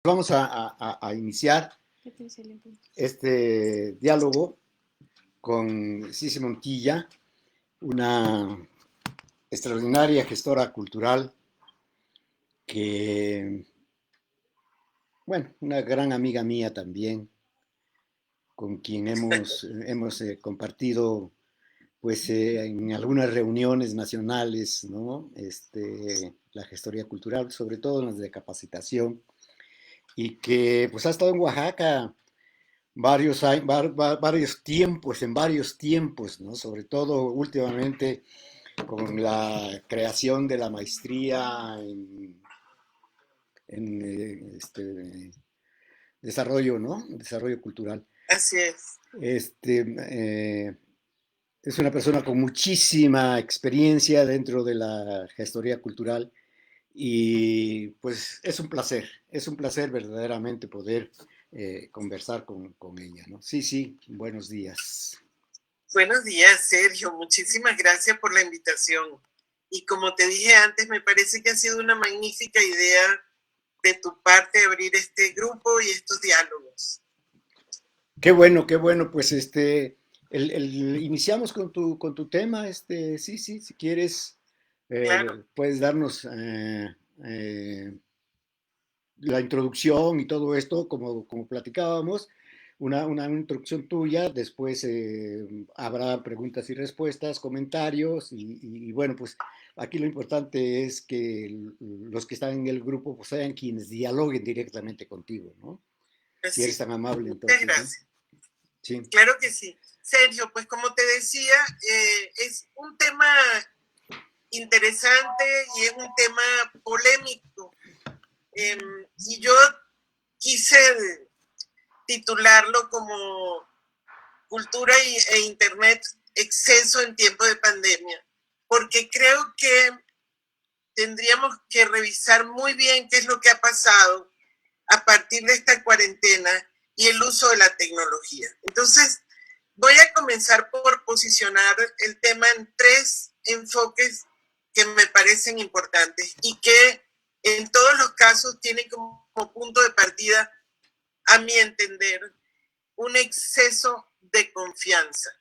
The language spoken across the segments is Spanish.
Vamos a iniciar este diálogo con Cici Montilla, una extraordinaria gestora cultural que, bueno, una gran amiga mía también, con quien hemos compartido pues en algunas reuniones nacionales, ¿no? La gestoría cultural, sobre todo en las de capacitación, y que pues ha estado en Oaxaca en varios tiempos, ¿no? Sobre todo últimamente con la creación de la maestría en desarrollo, ¿no? Desarrollo cultural. Así es. Este, eh, es una persona con muchísima experiencia dentro de la gestoría cultural y pues es un placer verdaderamente poder conversar con ella, ¿no? Sí, sí, buenos días. Buenos días, Sergio. Muchísimas gracias por la invitación. Y como te dije antes, me parece que ha sido una magnífica idea de tu parte abrir este grupo y estos diálogos. Qué bueno, pues iniciamos con tu tema, sí, sí, si quieres, Claro, puedes darnos eh, la introducción y todo esto, como platicábamos, una introducción tuya, después habrá preguntas y respuestas, comentarios, y bueno, pues aquí lo importante es que los que están en el grupo pues sean quienes dialoguen directamente contigo, ¿no? Si eres así. tan amable, Muchas entonces, ¿no? gracias. Sí. Claro que sí. Sergio, pues como te decía, es un tema interesante y es un tema polémico. Y yo quise titularlo como cultura e internet exceso en tiempo de pandemia, porque creo que tendríamos que revisar muy bien qué es lo que ha pasado a partir de esta cuarentena y el uso de la tecnología. Entonces, voy a comenzar por posicionar el tema en tres enfoques que me parecen importantes y que en todos los casos tienen como punto de partida, a mi entender, un exceso de confianza.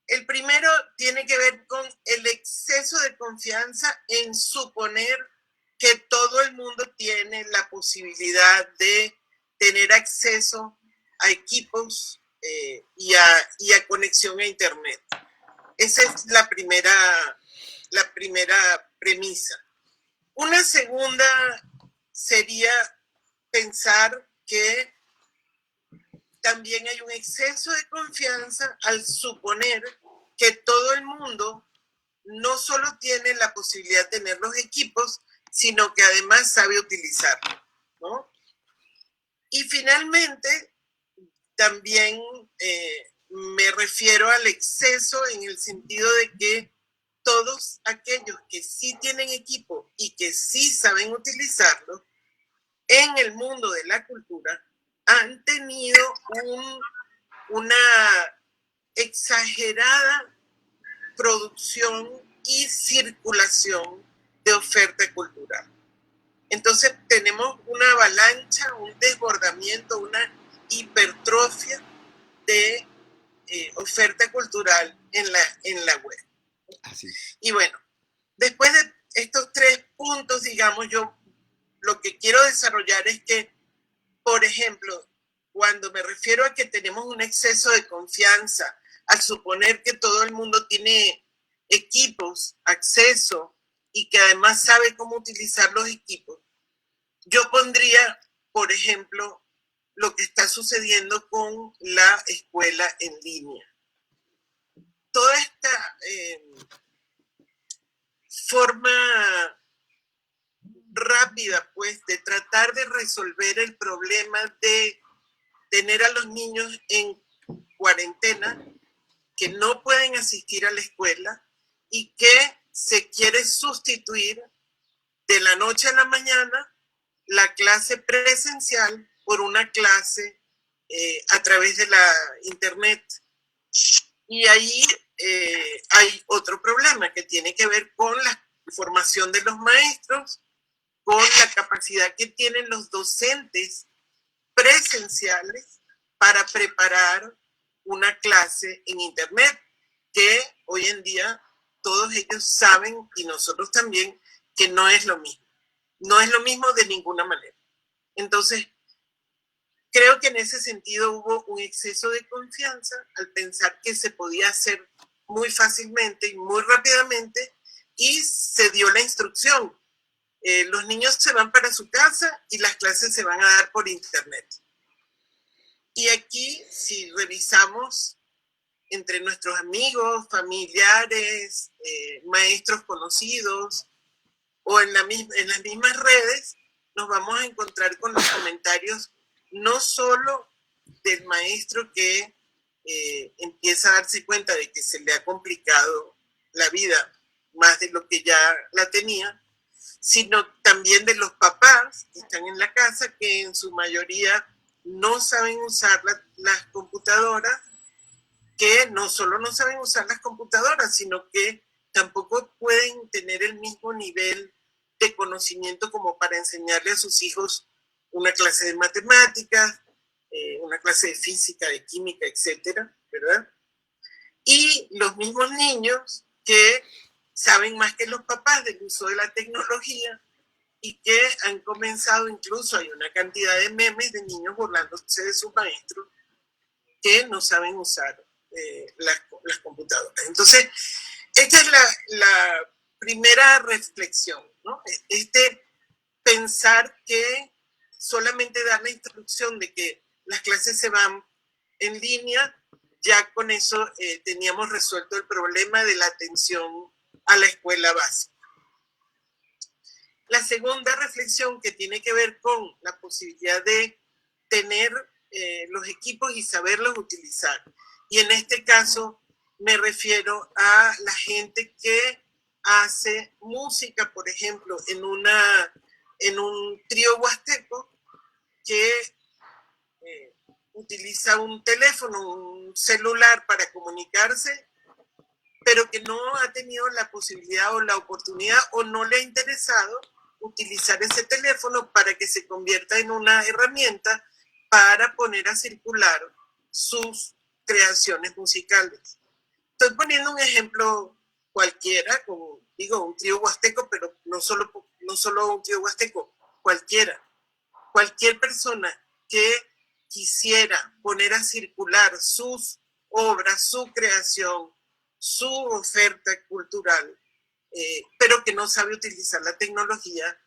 El primero tiene que ver con el exceso de confianza en suponer que todo el mundo tiene la posibilidad de tener acceso a equipos y a conexión a Internet. Esa es la primera premisa. Una segunda sería pensar que también hay un exceso de confianza al suponer que todo el mundo no solo tiene la posibilidad de tener los equipos, sino que además sabe utilizarlos, ¿no? Y finalmente, también me refiero al exceso en el sentido de que todos aquellos que sí tienen equipo y que sí saben utilizarlo, en el mundo de la cultura, han tenido una exagerada producción y circulación de oferta cultural. Entonces tenemos una avalancha, un desbordamiento, una hipertrofia de oferta cultural en la web. Así es. Y bueno, después de estos tres puntos, digamos, yo lo que quiero desarrollar es que, por ejemplo, cuando me refiero a que tenemos un exceso de confianza, al suponer que todo el mundo tiene equipos, acceso y que además sabe cómo utilizar los equipos, yo pondría, por ejemplo, lo que está sucediendo con la escuela en línea. Toda esta forma rápida, pues, de tratar de resolver el problema de tener a los niños en cuarentena, que no pueden asistir a la escuela y que se quiere sustituir de la noche a la mañana la clase presencial por una clase a través de la internet. Y ahí hay otro problema que tiene que ver con la formación de los maestros con la capacidad que tienen los docentes presenciales para preparar una clase en Internet, que hoy en día todos ellos saben, y nosotros también, que no es lo mismo. No es lo mismo de ninguna manera. Entonces, creo que en ese sentido hubo un exceso de confianza al pensar que se podía hacer muy fácilmente y muy rápidamente, y se dio la instrucción. Los niños se van para su casa y las clases se van a dar por Internet. Y aquí, si revisamos entre nuestros amigos, familiares, maestros conocidos o en las mismas redes, nos vamos a encontrar con los comentarios no solo del maestro que empieza a darse cuenta de que se le ha complicado la vida más de lo que ya la tenía, sino también de los papás que están en la casa, que en su mayoría no saben usar las computadoras, que no solo no saben usar las computadoras, sino que tampoco pueden tener el mismo nivel de conocimiento como para enseñarle a sus hijos una clase de matemáticas, una clase de física, de química, etcétera, ¿verdad? Y los mismos niños que saben más que los papás del uso de la tecnología y que han comenzado, incluso hay una cantidad de memes de niños burlándose de sus maestros que no saben usar las computadoras. Entonces, esta es la primera reflexión, ¿no? Pensar que solamente dar la instrucción de que las clases se van en línea, ya con eso teníamos resuelto el problema de la atención a la escuela básica. La segunda reflexión, que tiene que ver con la posibilidad de tener los equipos y saberlos utilizar. Y en este caso me refiero a la gente que hace música, por ejemplo, en un trío huasteco que utiliza un teléfono, un celular para comunicarse, pero que no ha tenido la posibilidad o la oportunidad o no le ha interesado utilizar ese teléfono para que se convierta en una herramienta para poner a circular sus creaciones musicales. Estoy poniendo un ejemplo cualquiera, como digo, un trío huasteco, pero no solo un trío huasteco, cualquier persona que quisiera poner a circular sus obras, su creación, su oferta cultural, pero que no sabe utilizar la tecnología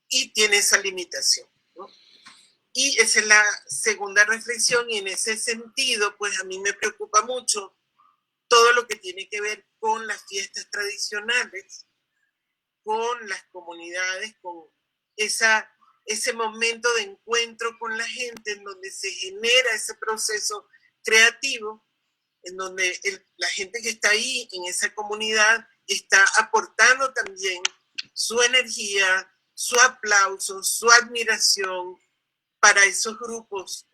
y tiene esa limitación, ¿no? Y esa es la segunda reflexión, y en ese sentido, pues a mí me preocupa mucho todo lo que tiene que ver con las fiestas tradicionales, con las comunidades, con ese momento de encuentro con la gente, en donde se genera ese proceso creativo, en donde la gente que está ahí en esa comunidad está aportando también su energía, su aplauso, su admiración para esos grupos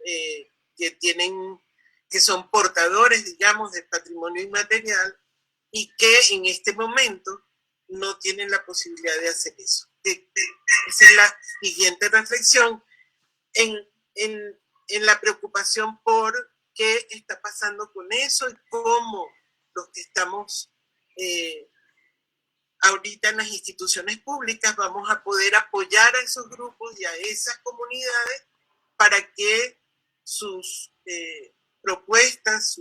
que son portadores, digamos, del patrimonio inmaterial y que en este momento no tienen la posibilidad de hacer eso. Esa es la siguiente reflexión en la preocupación por qué está pasando con eso y cómo los que estamos ahorita en las instituciones públicas vamos a poder apoyar a esos grupos y a esas comunidades para que sus propuestas,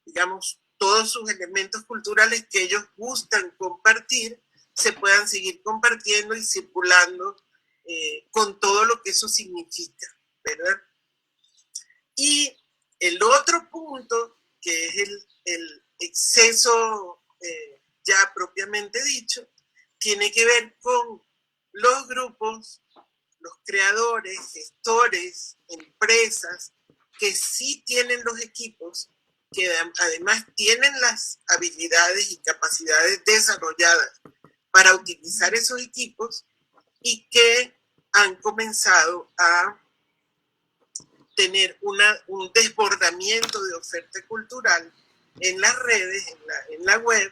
digamos, todos sus elementos culturales que ellos gustan compartir, se puedan seguir compartiendo y circulando con todo lo que eso significa, ¿verdad? Y el otro punto, que es el exceso ya propiamente dicho, tiene que ver con los grupos, los creadores, gestores, empresas, que sí tienen los equipos, que además tienen las habilidades y capacidades desarrolladas para utilizar esos equipos y que han comenzado a tener un desbordamiento de oferta cultural en las redes, en la web,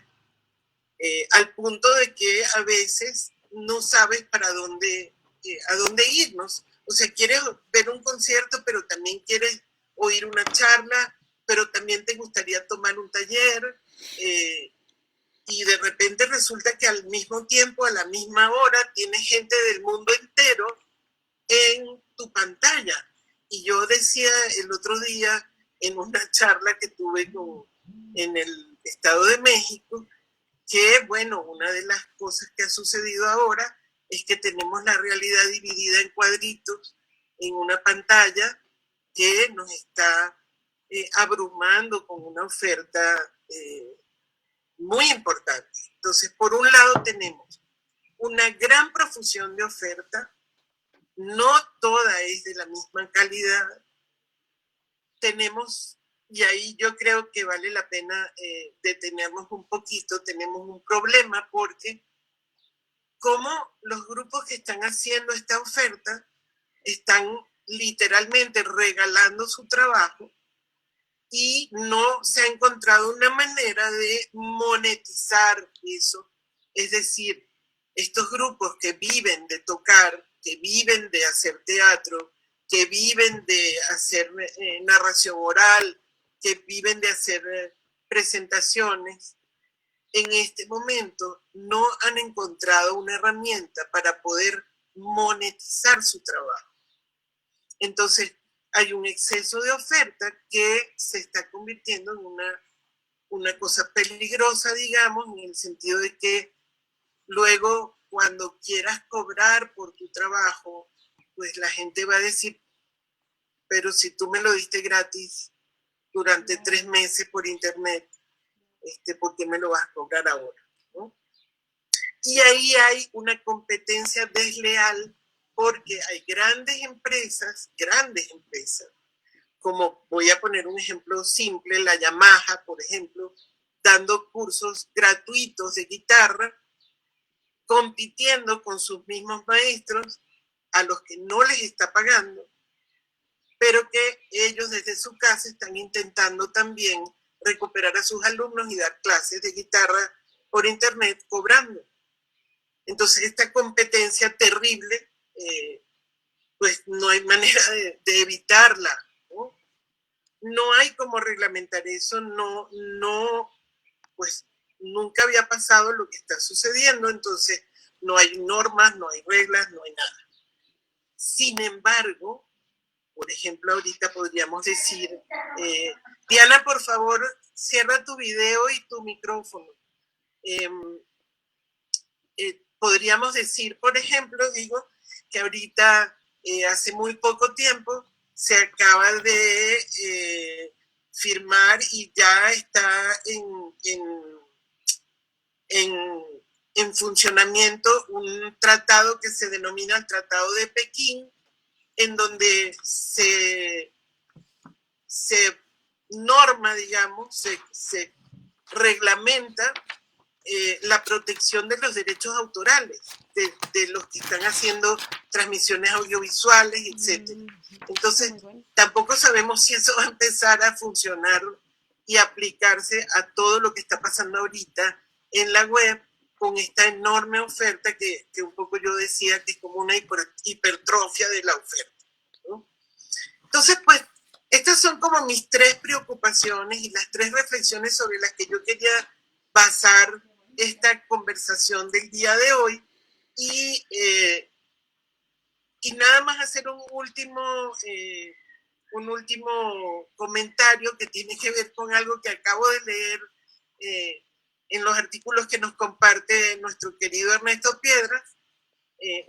al punto de que a veces no sabes a dónde irnos. O sea, quieres ver un concierto, pero también quieres oír una charla, pero también te gustaría tomar un taller, y de repente resulta que al mismo tiempo, a la misma hora, tienes gente del mundo entero en tu pantalla. Y yo decía el otro día en una charla que tuve en el Estado de México, que bueno, una de las cosas que ha sucedido ahora es que tenemos la realidad dividida en cuadritos en una pantalla que nos está abrumando con una oferta muy importante. Entonces, por un lado tenemos una gran profusión de oferta, no toda es de la misma calidad. Tenemos, y ahí yo creo que vale la pena detenernos un poquito, tenemos un problema porque como los grupos que están haciendo esta oferta están literalmente regalando su trabajo y no se ha encontrado una manera de monetizar eso. Es decir, estos grupos que viven de tocar, que viven de hacer teatro, que viven de hacer narración oral, que viven de hacer presentaciones, en este momento no han encontrado una herramienta para poder monetizar su trabajo. Entonces, hay un exceso de oferta que se está convirtiendo en una cosa peligrosa, digamos, en el sentido de que luego cuando quieras cobrar por tu trabajo, pues la gente va a decir, pero si tú me lo diste gratis durante 3 meses por internet, ¿por qué me lo vas a cobrar ahora? ¿No? Y ahí hay una competencia desleal porque hay grandes empresas, como voy a poner un ejemplo simple, la Yamaha, por ejemplo, dando cursos gratuitos de guitarra, compitiendo con sus mismos maestros, a los que no les está pagando, pero que ellos desde su casa están intentando también recuperar a sus alumnos y dar clases de guitarra por internet cobrando. Entonces, esta competencia terrible, pues no hay manera de evitarla, ¿no? No hay cómo reglamentar eso, pues nunca había pasado lo que está sucediendo, entonces no hay normas, no hay reglas, no hay nada. Sin embargo, por ejemplo, ahorita podríamos decir, Diana, por favor, cierra tu video y tu micrófono. Podríamos decir, por ejemplo, digo, que ahorita, hace muy poco tiempo, se acaba de firmar y ya está en funcionamiento un tratado que se denomina el Tratado de Pekín, en donde se norma, digamos, se reglamenta la protección de los derechos autorales de los que están haciendo transmisiones audiovisuales, etc. Entonces, tampoco sabemos si eso va a empezar a funcionar y aplicarse a todo lo que está pasando ahorita en la web con esta enorme oferta que un poco yo decía que es como una hipertrofia de la oferta, ¿no? Entonces, pues, estas son como mis 3 preocupaciones y las 3 reflexiones sobre las que yo quería basar esta conversación del día de hoy y nada más hacer un último comentario que tiene que ver con algo que acabo de leer en los artículos que nos comparte nuestro querido Ernesto Piedras,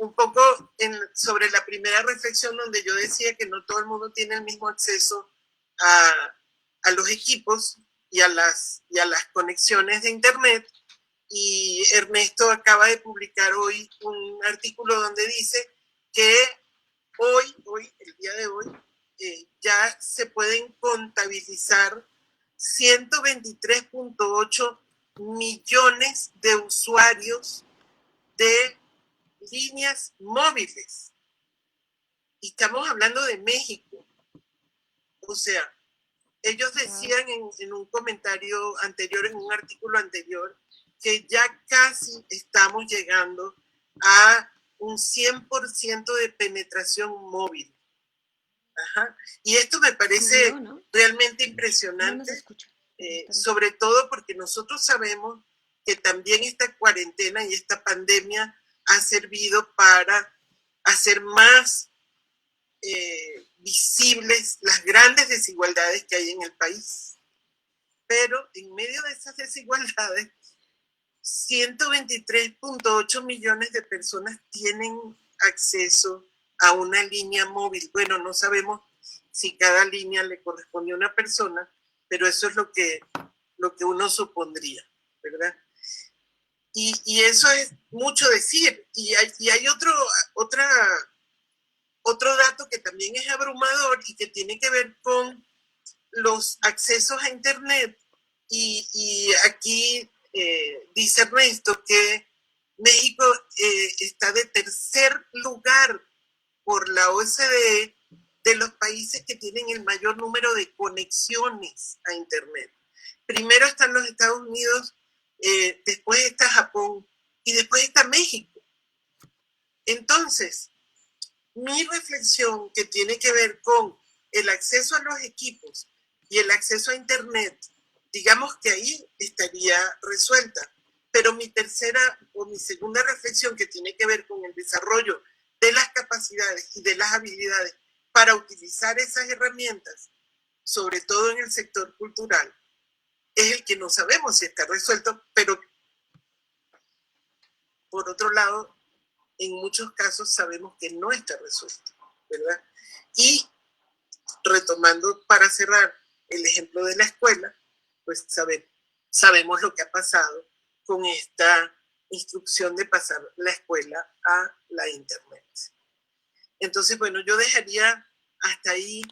un poco sobre la primera reflexión donde yo decía que no todo el mundo tiene el mismo acceso a los equipos y a las conexiones de internet. Y Ernesto acaba de publicar hoy un artículo donde dice que el día de hoy, ya se pueden contabilizar 123.8 millones de usuarios de líneas móviles. Y estamos hablando de México. O sea, ellos decían en un comentario anterior, en un artículo anterior, que ya casi estamos llegando a un 100% de penetración móvil. Ajá. Y esto me parece realmente impresionante, sobre todo porque nosotros sabemos que también esta cuarentena y esta pandemia ha servido para hacer más visibles las grandes desigualdades que hay en el país. Pero en medio de esas desigualdades, 123.8 millones de personas tienen acceso a una línea móvil. Bueno, no sabemos si cada línea le corresponde a una persona, pero eso es lo que uno supondría, ¿verdad? Y eso es mucho decir. Y hay otro dato que también es abrumador y que tiene que ver con los accesos a Internet. Y aquí dice Ernesto que México está de tercer lugar por la OCDE de los países que tienen el mayor número de conexiones a Internet. Primero están los Estados Unidos, después está Japón y después está México. Entonces, mi reflexión que tiene que ver con el acceso a los equipos y el acceso a Internet, digamos que ahí estaría resuelta. Pero mi tercera o mi segunda reflexión que tiene que ver con el desarrollo de las capacidades y de las habilidades para utilizar esas herramientas, sobre todo en el sector cultural, es el que no sabemos si está resuelto, pero por otro lado, en muchos casos sabemos que no está resuelto, ¿verdad? Y retomando para cerrar el ejemplo de la escuela, pues sabemos lo que ha pasado con esta instrucción de pasar la escuela a la Internet. Entonces, bueno, yo dejaría hasta ahí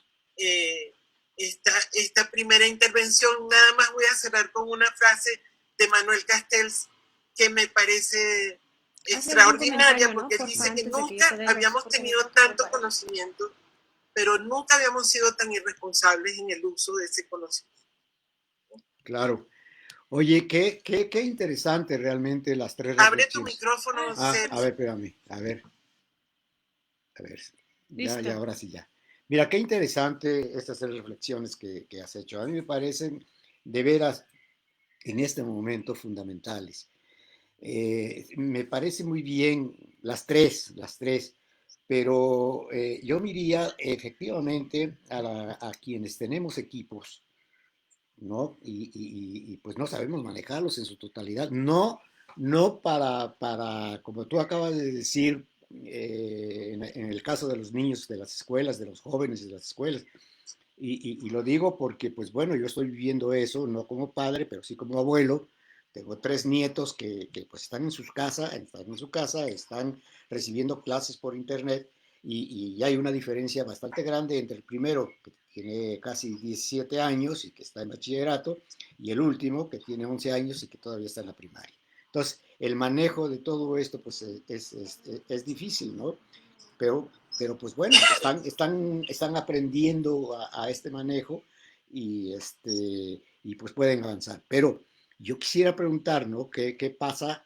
esta primera intervención. Nada más voy a cerrar con una frase de Manuel Castells que me parece extraordinaria, porque él dice que nunca habíamos tenido tanto conocimiento, pero nunca habíamos sido tan irresponsables en el uso de ese conocimiento. Claro. Oye, qué interesante realmente las tres reflexiones. Abre tu micrófono, Sergio. A ver, espérame, a ver. Ya, ahora sí ya. Mira, qué interesante estas tres reflexiones que has hecho. A mí me parecen de veras en este momento fundamentales. Me parece muy bien las tres, pero yo me iría efectivamente a quienes tenemos equipos, ¿no? Y pues no sabemos manejarlos en su totalidad. No para como tú acabas de decir, en el caso de los niños de las escuelas, de los jóvenes de las escuelas. Y lo digo porque, pues bueno, yo estoy viviendo eso, no como padre, pero sí como abuelo. Tengo 3 nietos que pues están en su casa, están recibiendo clases por internet y hay una diferencia bastante grande entre el primero, que tiene casi 17 años y que está en bachillerato, y el último, que tiene 11 años y que todavía está en la primaria. Entonces, el manejo de todo esto pues es difícil, ¿no? Pero pues bueno, están aprendiendo a este manejo y pues pueden avanzar. Pero yo quisiera preguntar, ¿no? ¿Qué pasa,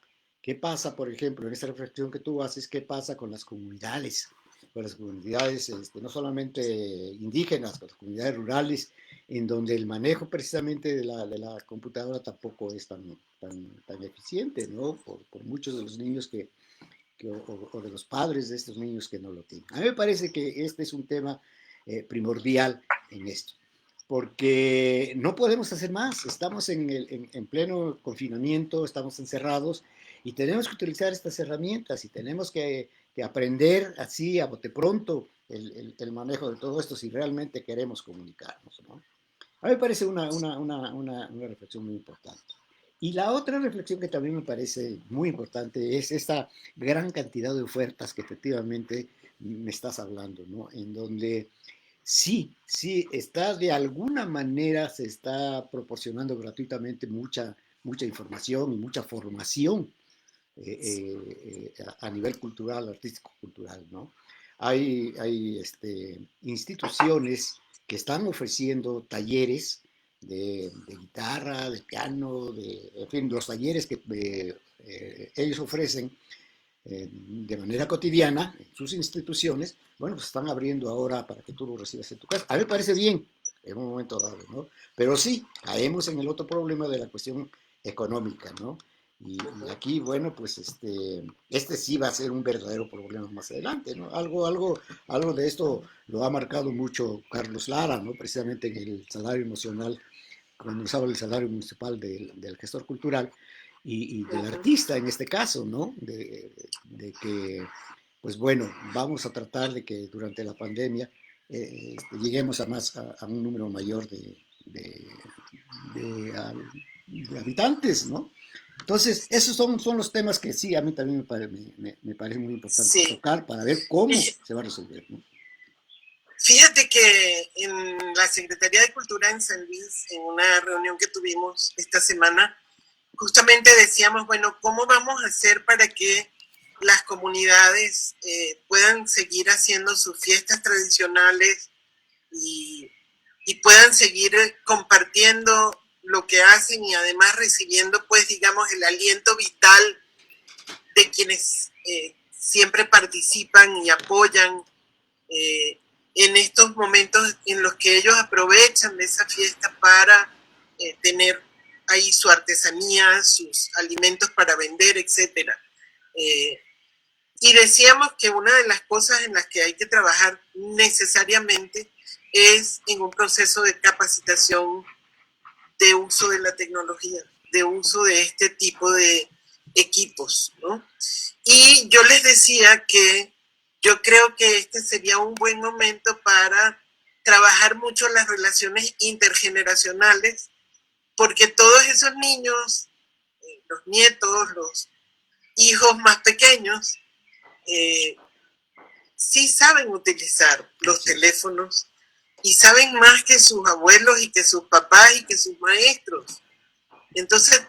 por ejemplo, en esta reflexión que tú haces, qué pasa con las comunidades? Con las comunidades no solamente indígenas, con las comunidades rurales, en donde el manejo precisamente de la computadora tampoco es tan eficiente, ¿no? Por muchos de los niños o de los padres de estos niños que no lo tienen. A mí me parece que este es un tema primordial en esto, porque no podemos hacer más, estamos en pleno confinamiento, estamos encerrados y tenemos que utilizar estas herramientas y tenemos que aprender así a bote pronto el manejo de todo esto si realmente queremos comunicarnos, ¿no? A mí me parece una reflexión muy importante. Y la otra reflexión que también me parece muy importante es esta gran cantidad de ofertas que efectivamente me estás hablando, ¿no? En donde sí, está de alguna manera se está proporcionando gratuitamente mucha información y mucha formación a nivel cultural, artístico-cultural, ¿no? Hay instituciones que están ofreciendo talleres de guitarra, de piano, en fin, los talleres que ellos ofrecen de manera cotidiana en sus instituciones, bueno, pues están abriendo ahora para que tú lo recibas en tu casa. A mí me parece bien en un momento dado, ¿no? Pero sí, caemos en el otro problema de la cuestión económica, ¿no? Y aquí, bueno, pues este sí va a ser un verdadero problema más adelante, ¿no? Algo de esto lo ha marcado mucho Carlos Lara, ¿no? Precisamente en el salario emocional, cuando nos habla del salario municipal del gestor cultural y del artista en este caso, ¿no? De que, pues bueno, vamos a tratar de que durante la pandemia lleguemos a un número mayor de, a- de habitantes, ¿no? Entonces, esos son los temas que sí, a mí también me parece muy importante Sí. tocar para ver cómo se va a resolver, ¿no? Fíjate que en la Secretaría de Cultura en San Luis, en una reunión que tuvimos esta semana, justamente decíamos, bueno, ¿cómo vamos a hacer para que las comunidades puedan seguir haciendo sus fiestas tradicionales y, y puedan seguir compartiendo lo que hacen y además recibiendo, pues, digamos, el aliento vital de quienes siempre participan y apoyan eh, en estos momentos en los que ellos aprovechan de esa fiesta para tener ahí su artesanía, sus alimentos para vender, etcétera. Y decíamos que una de las cosas en las que hay que trabajar necesariamente es en un proceso de capacitación de uso de la tecnología, de uso de este tipo de equipos, ¿no? Y yo les decía que yo creo que este sería un buen momento para trabajar mucho las relaciones intergeneracionales, porque todos esos niños, los nietos, los hijos más pequeños, eh, sí saben utilizar los teléfonos y saben más que sus abuelos y que sus papás y que sus maestros. Entonces,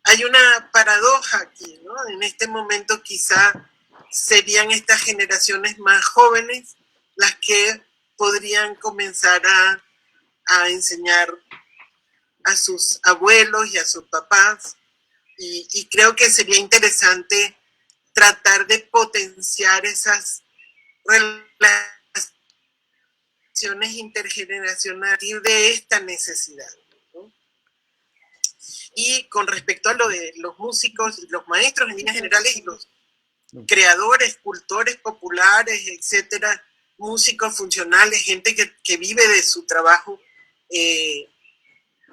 hay una paradoja aquí, ¿no? En este momento quizá serían estas generaciones más jóvenes las que podrían comenzar a enseñar a sus abuelos y a sus papás. Y creo que sería interesante tratar de potenciar esas relaciones intergeneracionales de esta necesidad, ¿no? Y con respecto a lo de los músicos, los maestros en líneas generales y los creadores, cultores populares, etcétera, músicos funcionales, gente que vive de su trabajo,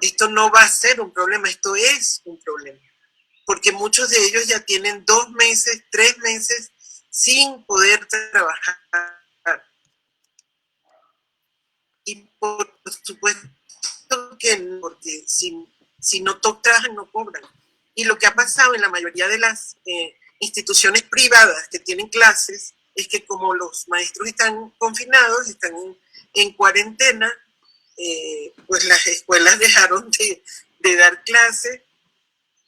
esto no va a ser un problema, esto es un problema. Porque muchos de ellos ya tienen 2 meses, 3 meses sin poder trabajar. Y por supuesto que no, porque si no trabajan, no cobran. Y lo que ha pasado en la mayoría de las instituciones privadas que tienen clases es que como los maestros están confinados, están en cuarentena, pues las escuelas dejaron de dar clases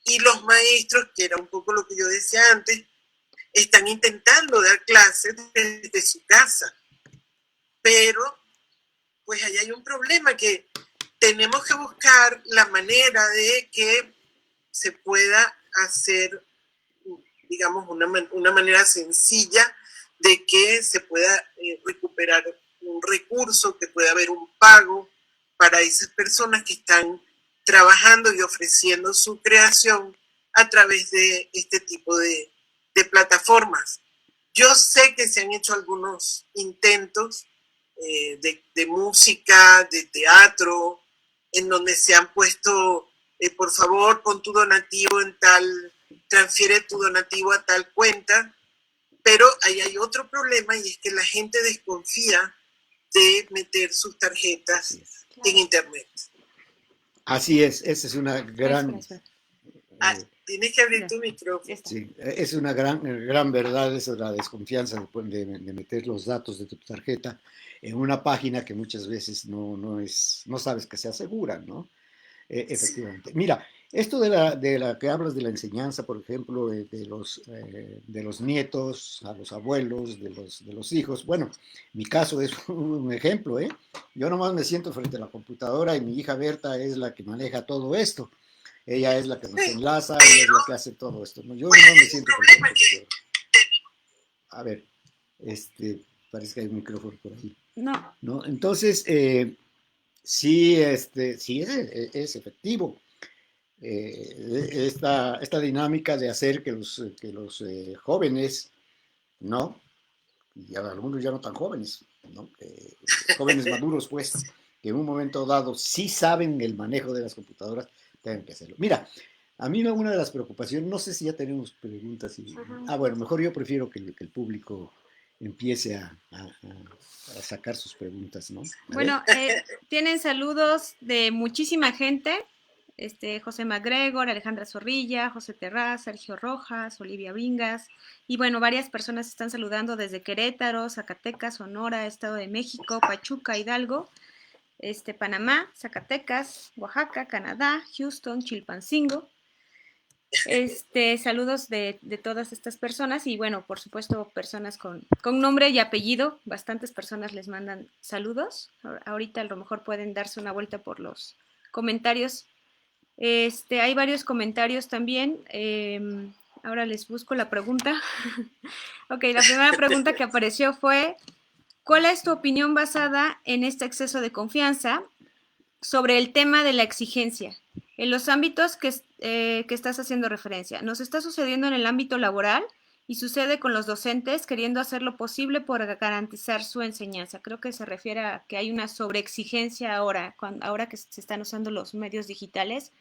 y los maestros, que era un poco lo que yo decía antes, están intentando dar clases desde su casa. Pero pues ahí hay un problema que tenemos que buscar la manera de que se pueda hacer, digamos, una manera sencilla de que se pueda recuperar un recurso, que pueda haber un pago para esas personas que están trabajando y ofreciendo su creación a través de este tipo de plataformas. Yo sé que se han hecho algunos intentos de música, de teatro, en donde se han puesto, por favor, pon tu donativo en tal, transfiere tu donativo a tal cuenta, pero ahí hay otro problema y es que la gente desconfía de meter sus tarjetas en internet. Así es, esa es una gran... Tienes que abrir tu micrófono. Sí, es una gran verdad, esa es la desconfianza de meter los datos de tu tarjeta en una página que muchas veces no sabes que sea segura, ¿no? Efectivamente. Mira, esto de la que hablas de la enseñanza, por ejemplo, de los nietos a los abuelos, de los hijos, bueno, mi caso es un ejemplo, ¿eh? Yo nomás me siento frente a la computadora y mi hija Berta es la que maneja todo esto. Ella es la que nos enlaza, ella es la que hace todo esto, ¿no? Yo no me siento frente a la computadora. a ver, parece que hay un micrófono por ahí. No. ¿No? Entonces, sí, sí es efectivo. Esta dinámica de hacer que los jóvenes, ¿no? Y algunos ya no tan jóvenes, ¿no? Jóvenes maduros, pues, que en un momento dado sí saben el manejo de las computadoras, tengan que hacerlo. Mira, a mí una de las preocupaciones, no sé si ya tenemos preguntas. Bueno, mejor yo prefiero que el público empiece a sacar sus preguntas, ¿no? Bueno, tienen saludos de muchísima gente. José MacGregor, Alejandra Zorrilla, José Terraz, Sergio Rojas, Olivia Vingas, y bueno, varias personas están saludando desde Querétaro, Zacatecas, Sonora, Estado de México, Pachuca, Hidalgo, Panamá, Zacatecas, Oaxaca, Canadá, Houston, Chilpancingo. Saludos de todas estas personas y bueno, por supuesto, personas con nombre y apellido. Bastantes personas les mandan saludos. Ahorita a lo mejor pueden darse una vuelta por los comentarios. Hay varios comentarios también. Ahora les busco la pregunta. Ok, la primera pregunta que apareció fue: ¿cuál es tu opinión basada en este exceso de confianza sobre el tema de la exigencia en los ámbitos que estás haciendo referencia? Nos está sucediendo en el ámbito laboral y sucede con los docentes queriendo hacer lo posible por garantizar su enseñanza. Creo que se refiere a que hay una sobreexigencia ahora que se están usando los medios digitales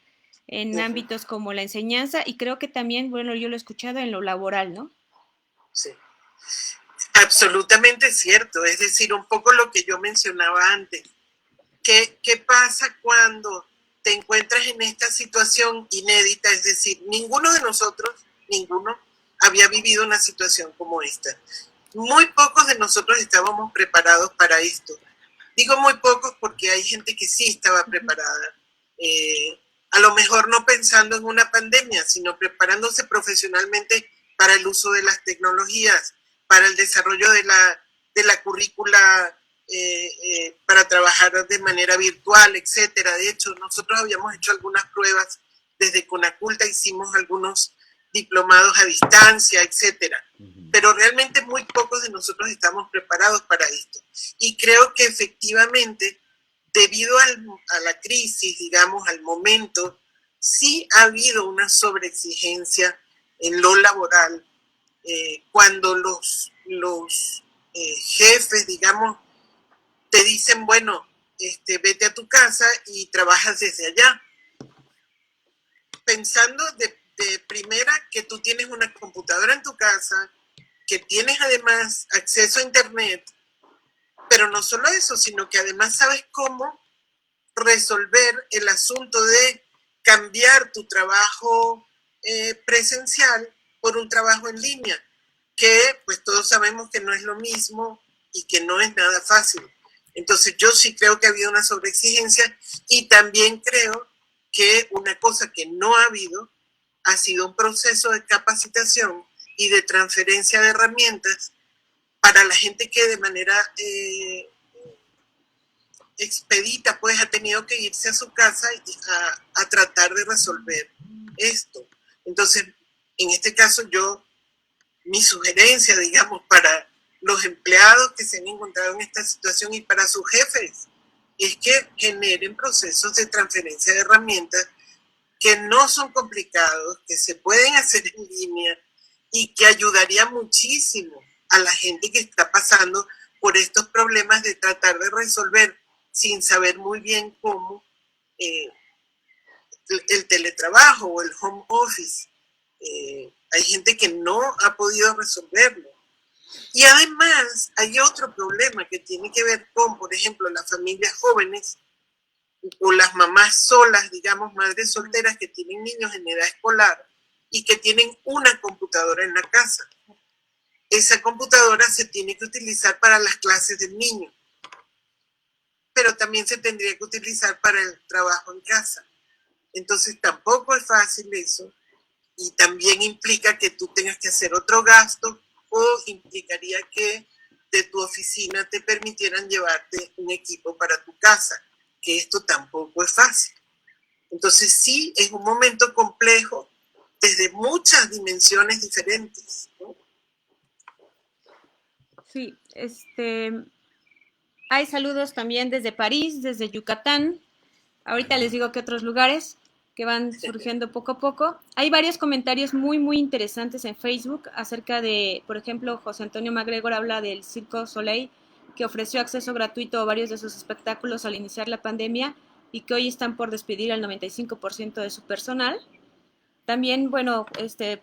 en ámbitos como la enseñanza, y creo que también, bueno, yo lo he escuchado en lo laboral, ¿no? Sí, absolutamente cierto. Es decir, un poco lo que yo mencionaba antes. ¿Qué pasa cuando te encuentras en esta situación inédita? Es decir, ninguno de nosotros, había vivido una situación como esta. Muy pocos de nosotros estábamos preparados para esto. Digo muy pocos porque hay gente que sí estaba preparada. A lo mejor no pensando en una pandemia, sino preparándose profesionalmente para el uso de las tecnologías, para el desarrollo de la currícula, para trabajar de manera virtual, etcétera. De hecho, nosotros habíamos hecho algunas pruebas desde Conaculta, hicimos algunos diplomados a distancia, etcétera. Pero realmente muy pocos de nosotros estamos preparados para esto. Y creo que efectivamente, debido a la crisis, digamos, al momento, sí ha habido una sobreexigencia en lo laboral, cuando los jefes, digamos, te dicen, bueno, vete a tu casa y trabajas desde allá. Pensando de primera que tú tienes una computadora en tu casa, que tienes además acceso a internet, pero no solo eso, sino que además sabes cómo resolver el asunto de cambiar tu trabajo presencial por un trabajo en línea, que pues todos sabemos que no es lo mismo y que no es nada fácil. Entonces yo sí creo que ha habido una sobreexigencia, y también creo que una cosa que no ha habido ha sido un proceso de capacitación y de transferencia de herramientas para la gente que de manera expedita pues ha tenido que irse a su casa a tratar de resolver esto. Entonces, en este caso mi sugerencia, digamos, para los empleados que se han encontrado en esta situación y para sus jefes, es que generen procesos de transferencia de herramientas que no son complicados, que se pueden hacer en línea y que ayudaría muchísimo a la gente que está pasando por estos problemas de tratar de resolver sin saber muy bien cómo el teletrabajo o el home office. Hay gente que no ha podido resolverlo. Y además hay otro problema que tiene que ver con, por ejemplo, las familias jóvenes o las mamás solas, digamos, madres solteras que tienen niños en edad escolar y que tienen una computadora en la casa. Esa computadora se tiene que utilizar para las clases del niño, pero también se tendría que utilizar para el trabajo en casa. Entonces tampoco es fácil eso, y también implica que tú tengas que hacer otro gasto, o implicaría que de tu oficina te permitieran llevarte un equipo para tu casa, que esto tampoco es fácil. Entonces sí, es un momento complejo desde muchas dimensiones diferentes, ¿no? Sí, hay saludos también desde París, desde Yucatán. Ahorita les digo que otros lugares que van surgiendo poco a poco. Hay varios comentarios muy, muy interesantes en Facebook acerca de, por ejemplo, José Antonio MacGregor habla del Circo Soleil, que ofreció acceso gratuito a varios de sus espectáculos al iniciar la pandemia y que hoy están por despedir al 95% de su personal. También, bueno,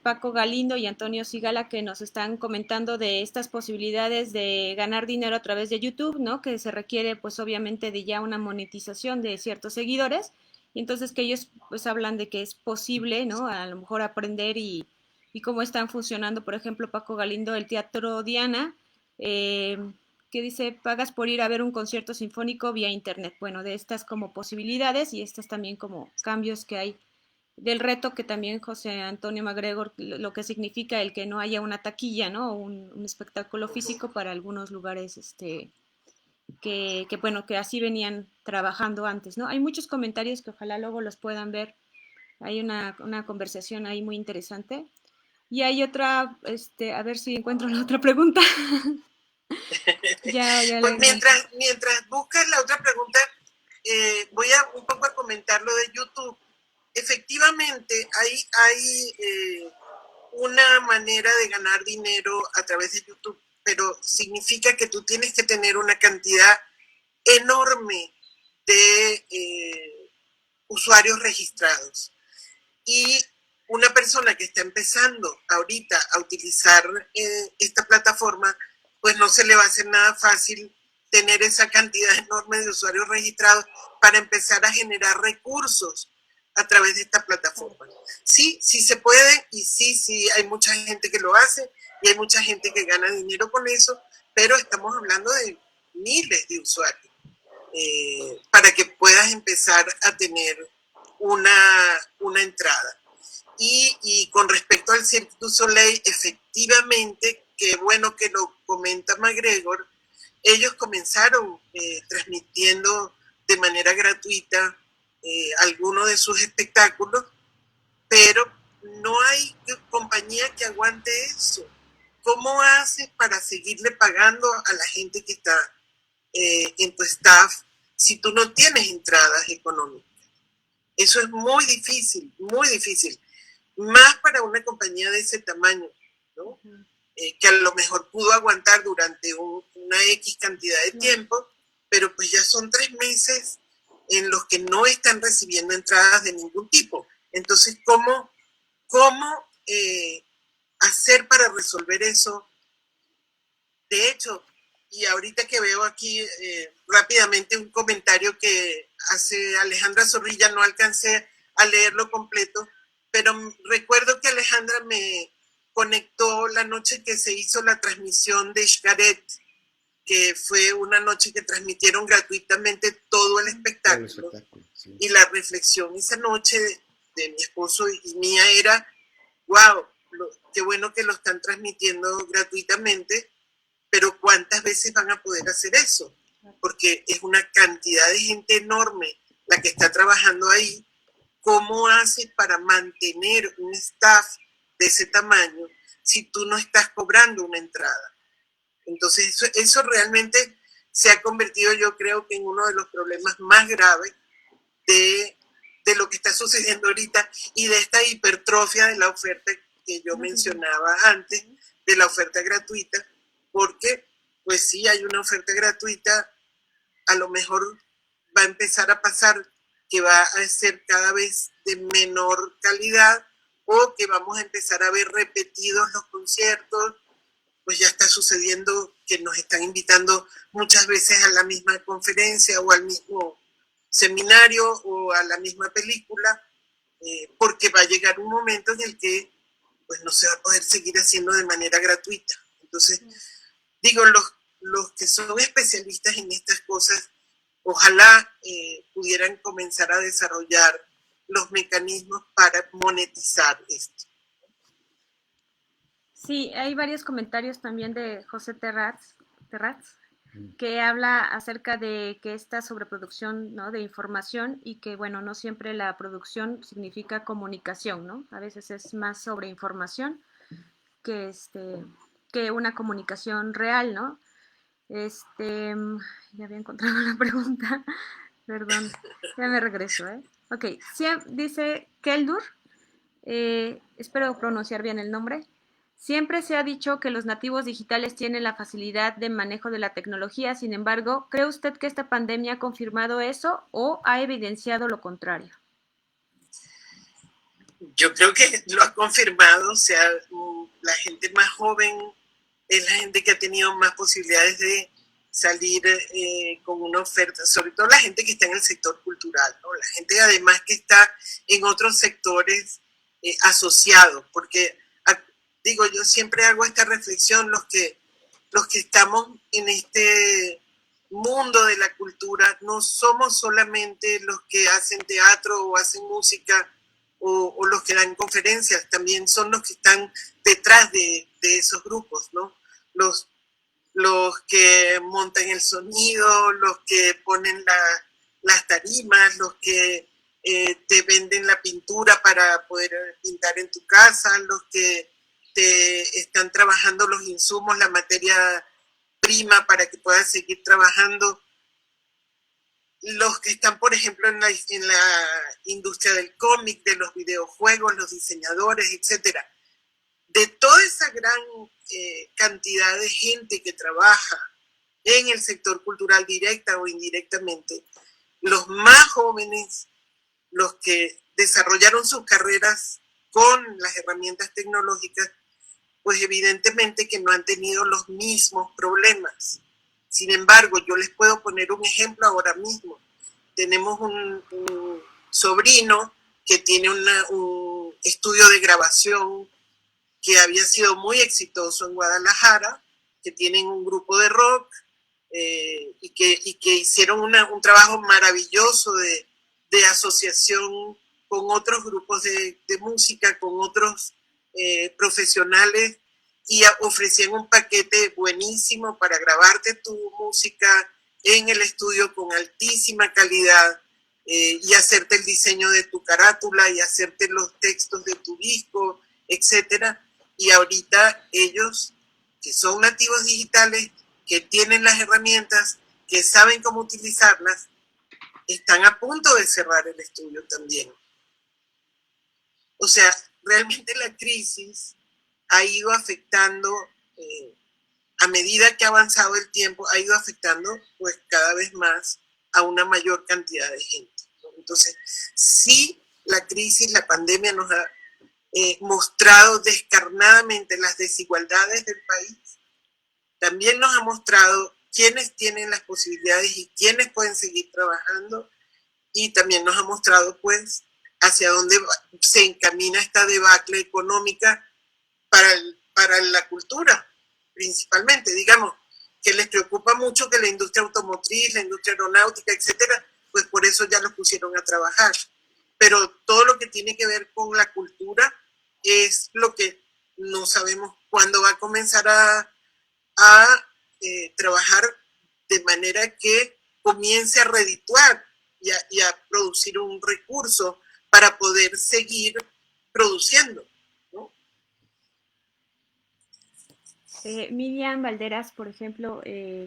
Paco Galindo y Antonio Sigala que nos están comentando de estas posibilidades de ganar dinero a través de YouTube, ¿no? Que se requiere, pues, obviamente, de ya una monetización de ciertos seguidores. Y entonces que ellos, pues, hablan de que es posible, ¿no? A lo mejor aprender y cómo están funcionando, por ejemplo, Paco Galindo, el Teatro Diana, eh, que dice, pagas por ir a ver un concierto sinfónico vía internet. Bueno, de estas como posibilidades y estas también como cambios que hay del reto que también José Antonio MacGregor, lo que significa el que no haya una taquilla, ¿no? Un espectáculo físico para algunos lugares, bueno, que así venían trabajando antes, ¿no? Hay muchos comentarios que ojalá luego los puedan ver. Hay una conversación ahí muy interesante. Y hay otra, a ver si encuentro la otra pregunta. ya Pues mientras buscas la otra pregunta, voy a un poco a comentar lo de YouTube. Efectivamente, hay una manera de ganar dinero a través de YouTube, pero significa que tú tienes que tener una cantidad enorme de usuarios registrados. Y una persona que está empezando ahorita a utilizar esta plataforma, pues no se le va a hacer nada fácil tener esa cantidad enorme de usuarios registrados para empezar a generar recursos a través de esta plataforma. Sí, sí se puede y sí hay mucha gente que lo hace y hay mucha gente que gana dinero con eso, pero estamos hablando de miles de usuarios para que puedas empezar a tener una entrada. Y con respecto al Cirque du Soleil, efectivamente, qué bueno que lo comenta MacGregor, ellos comenzaron transmitiendo de manera gratuita algunos de sus espectáculos, pero no hay compañía que aguante eso. ¿Cómo haces para seguirle pagando a la gente que está en tu staff si tú no tienes entradas económicas? Eso es muy difícil, muy difícil. Más para una compañía de ese tamaño, ¿no? Que a lo mejor pudo aguantar durante una X cantidad de tiempo, pero pues ya son 3 meses en los que no están recibiendo entradas de ningún tipo. Entonces, ¿cómo hacer para resolver eso? De hecho, y ahorita que veo aquí rápidamente un comentario que hace Alejandra Zorrilla, no alcancé a leerlo completo, pero recuerdo que Alejandra me conectó la noche que se hizo la transmisión de Xcaret, que fue una noche que transmitieron gratuitamente todo el espectáculo. Sí. Y la reflexión esa noche de mi esposo y mía era, wow, qué bueno que lo están transmitiendo gratuitamente, pero ¿cuántas veces van a poder hacer eso? Porque es una cantidad de gente enorme la que está trabajando ahí. ¿Cómo haces para mantener un staff de ese tamaño si tú no estás cobrando una entrada? Entonces eso realmente se ha convertido, yo creo, que en uno de los problemas más graves de lo que está sucediendo ahorita y de esta hipertrofia de la oferta que yo mencionaba antes, de la oferta gratuita, porque pues sí hay una oferta gratuita, a lo mejor va a empezar a pasar que va a ser cada vez de menor calidad o que vamos a empezar a ver repetidos los conciertos. Pues ya está sucediendo que nos están invitando muchas veces a la misma conferencia o al mismo seminario o a la misma película, porque va a llegar un momento en el que pues no se va a poder seguir haciendo de manera gratuita. Entonces, digo, los que son especialistas en estas cosas, ojalá pudieran comenzar a desarrollar los mecanismos para monetizar esto. Sí, hay varios comentarios también de José Terraz, que habla acerca de que esta sobreproducción, ¿no?, de información y que, bueno, no siempre la producción significa comunicación, ¿no? A veces es más sobre información que que una comunicación real, ¿no? Ya había encontrado la pregunta, perdón, ya me regreso, ¿eh? Ok, dice Keldur, espero pronunciar bien el nombre. Siempre se ha dicho que los nativos digitales tienen la facilidad de manejo de la tecnología, sin embargo, ¿cree usted que esta pandemia ha confirmado eso o ha evidenciado lo contrario? Yo creo que lo ha confirmado, o sea, la gente más joven es la gente que ha tenido más posibilidades de salir con una oferta, sobre todo la gente que está en el sector cultural, ¿no? La gente además que está en otros sectores asociados, porque digo, yo siempre hago esta reflexión, los que estamos en este mundo de la cultura, no somos solamente los que hacen teatro o hacen música o los que dan conferencias, también son los que están detrás de esos grupos, ¿no? Los que montan el sonido, los que ponen las tarimas, los que te venden la pintura para poder pintar en tu casa, los que te están trabajando los insumos, la materia prima para que puedas seguir trabajando. Los que están, por ejemplo, en la industria del cómic, de los videojuegos, los diseñadores, etcétera. De toda esa gran cantidad de gente que trabaja en el sector cultural directa o indirectamente, los más jóvenes, los que desarrollaron sus carreras con las herramientas tecnológicas, pues evidentemente que no han tenido los mismos problemas. Sin embargo, yo les puedo poner un ejemplo ahora mismo. Tenemos un sobrino que tiene un estudio de grabación que había sido muy exitoso en Guadalajara, que tienen un grupo de rock y que hicieron un trabajo maravilloso de asociación con otros grupos de música, con otros profesionales, y ofrecían un paquete buenísimo para grabarte tu música en el estudio con altísima calidad y hacerte el diseño de tu carátula y hacerte los textos de tu disco, etcétera. Y ahorita ellos, que son nativos digitales, que tienen las herramientas, que saben cómo utilizarlas, están a punto de cerrar el estudio también. O sea, realmente la crisis ha ido afectando, a medida que ha avanzado el tiempo, ha ido afectando pues cada vez más a una mayor cantidad de gente, ¿no? Entonces, sí, la crisis, la pandemia nos ha mostrado descarnadamente las desigualdades del país, también nos ha mostrado quiénes tienen las posibilidades y quiénes pueden seguir trabajando, y también nos ha mostrado pues hacia dónde se encamina esta debacle económica para la cultura, principalmente, digamos, que les preocupa mucho que la industria automotriz, la industria aeronáutica, etcétera, pues por eso ya los pusieron a trabajar. Pero todo lo que tiene que ver con la cultura es lo que no sabemos cuándo va a comenzar a trabajar de manera que comience a redituar y a producir un recurso para poder seguir produciendo, ¿no? Miriam Valderas, por ejemplo,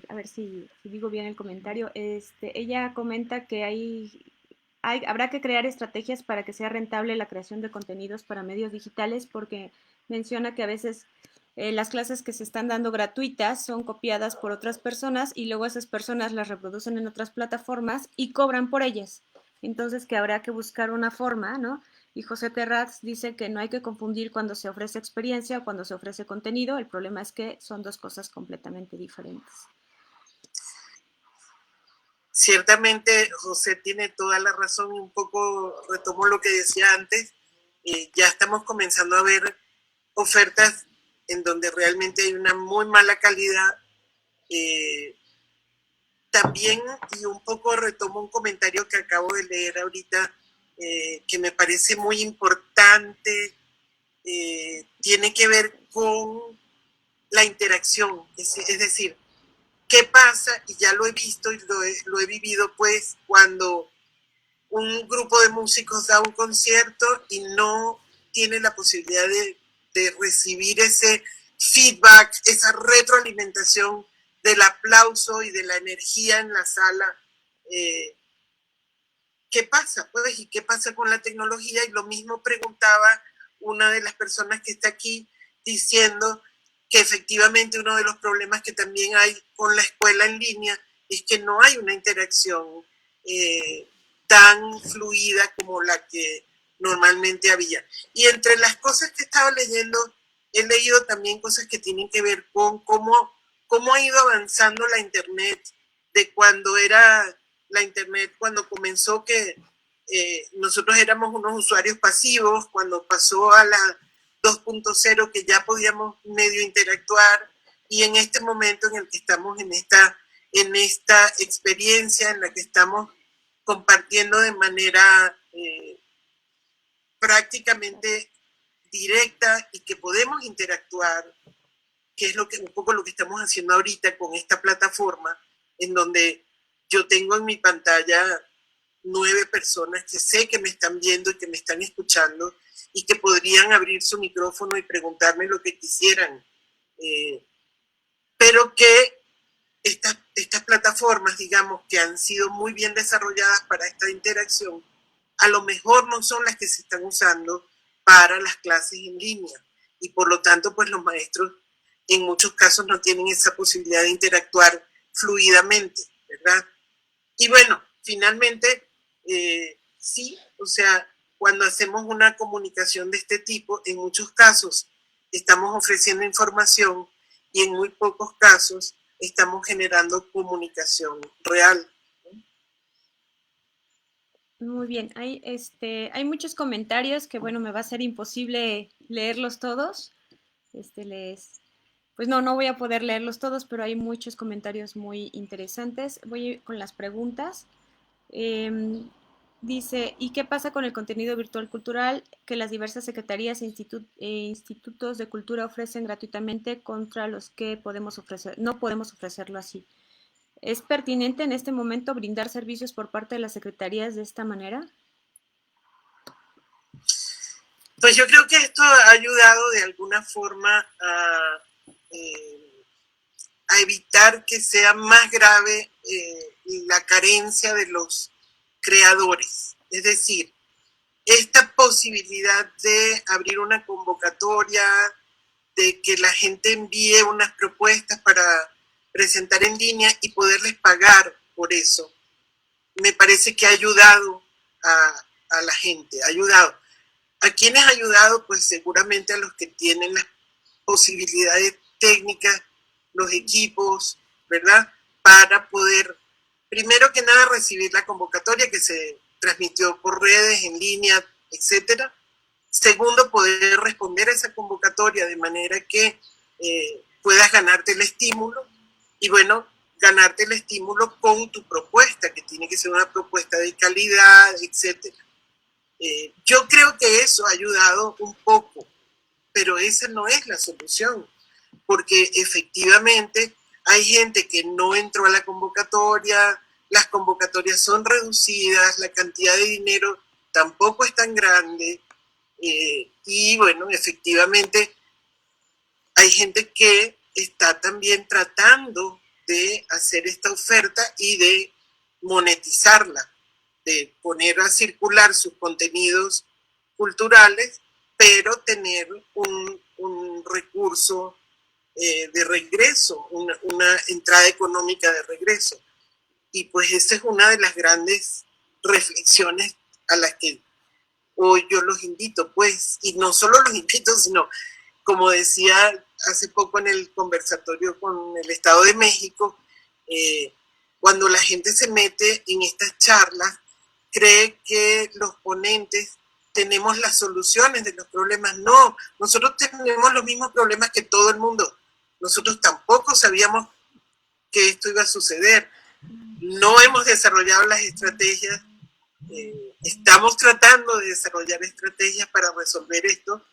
a ver si digo bien el comentario, ella comenta que habrá que crear estrategias para que sea rentable la creación de contenidos para medios digitales, porque menciona que a veces las clases que se están dando gratuitas son copiadas por otras personas y luego esas personas las reproducen en otras plataformas y cobran por ellas. Entonces que habrá que buscar una forma, ¿no? Y José Terraz dice que no hay que confundir cuando se ofrece experiencia o cuando se ofrece contenido. El problema es que son dos cosas completamente diferentes. Ciertamente José tiene toda la razón, y un poco retomo lo que decía antes. Ya estamos comenzando a ver ofertas en donde realmente hay una muy mala calidad. También, y un poco retomo un comentario que acabo de leer ahorita, que me parece muy importante, tiene que ver con la interacción, es decir, ¿qué pasa? Y ya lo he visto y lo he vivido, pues, cuando un grupo de músicos da un concierto y no tiene la posibilidad de recibir ese feedback, esa retroalimentación del aplauso y de la energía en la sala. ¿Qué pasa? Pues, ¿y qué pasa con la tecnología? Y lo mismo preguntaba una de las personas que está aquí, diciendo que efectivamente uno de los problemas que también hay con la escuela en línea es que no hay una interacción tan fluida como la que normalmente había. Y entre las cosas que estaba leyendo, he leído también cosas que tienen que ver con cómo ha ido avanzando la Internet, de cuando era la Internet, cuando comenzó, que nosotros éramos unos usuarios pasivos, cuando pasó a la 2.0, que ya podíamos medio interactuar, y en este momento en el que estamos en esta experiencia en la que estamos compartiendo de manera prácticamente directa y que podemos interactuar, que es un poco lo que estamos haciendo ahorita con esta plataforma, en donde yo tengo en mi pantalla 9 personas que sé que me están viendo y que me están escuchando y que podrían abrir su micrófono y preguntarme lo que quisieran. Pero que estas plataformas, digamos, que han sido muy bien desarrolladas para esta interacción, a lo mejor no son las que se están usando para las clases en línea. Y por lo tanto, pues los maestros en muchos casos no tienen esa posibilidad de interactuar fluidamente, ¿verdad? Y bueno, finalmente, sí, o sea, cuando hacemos una comunicación de este tipo, en muchos casos estamos ofreciendo información y en muy pocos casos estamos generando comunicación real. Muy bien, hay muchos comentarios que, bueno, me va a ser imposible leerlos todos. Pues no voy a poder leerlos todos, pero hay muchos comentarios muy interesantes. Voy con las preguntas. Dice, ¿y qué pasa con el contenido virtual cultural que las diversas secretarías e institutos de cultura ofrecen gratuitamente contra los que no podemos ofrecerlo así? ¿Es pertinente en este momento brindar servicios por parte de las secretarías de esta manera? Pues yo creo que esto ha ayudado de alguna forma a evitar que sea más grave la carencia de los creadores. Es decir, esta posibilidad de abrir una convocatoria, de que la gente envíe unas propuestas para presentar en línea y poderles pagar por eso, me parece que ha ayudado a la gente, ha ayudado. ¿A quiénes ha ayudado? Pues seguramente a los que tienen las posibilidades técnicas, los equipos, ¿verdad? Para poder, primero que nada, recibir la convocatoria que se transmitió por redes, en línea, etcétera. Segundo, poder responder a esa convocatoria de manera que puedas ganarte el estímulo. Y bueno, ganarte el estímulo con tu propuesta, que tiene que ser una propuesta de calidad, etcétera. Yo creo que eso ha ayudado un poco, pero esa no es la solución, porque efectivamente hay gente que no entró a la convocatoria, las convocatorias son reducidas, la cantidad de dinero tampoco es tan grande, y bueno, efectivamente hay gente que está también tratando de hacer esta oferta y de monetizarla, de poner a circular sus contenidos culturales, pero tener un recurso de regreso, una entrada económica de regreso. Y pues esa es una de las grandes reflexiones a las que hoy yo los invito, pues, y no solo los invito, sino, como decía hace poco en el conversatorio con el Estado de México, cuando la gente se mete en estas charlas, cree que los ponentes tenemos las soluciones de los problemas. No, nosotros tenemos los mismos problemas que todo el mundo. Nosotros tampoco sabíamos que esto iba a suceder. No hemos desarrollado las estrategias. Estamos tratando de desarrollar estrategias para resolver esto,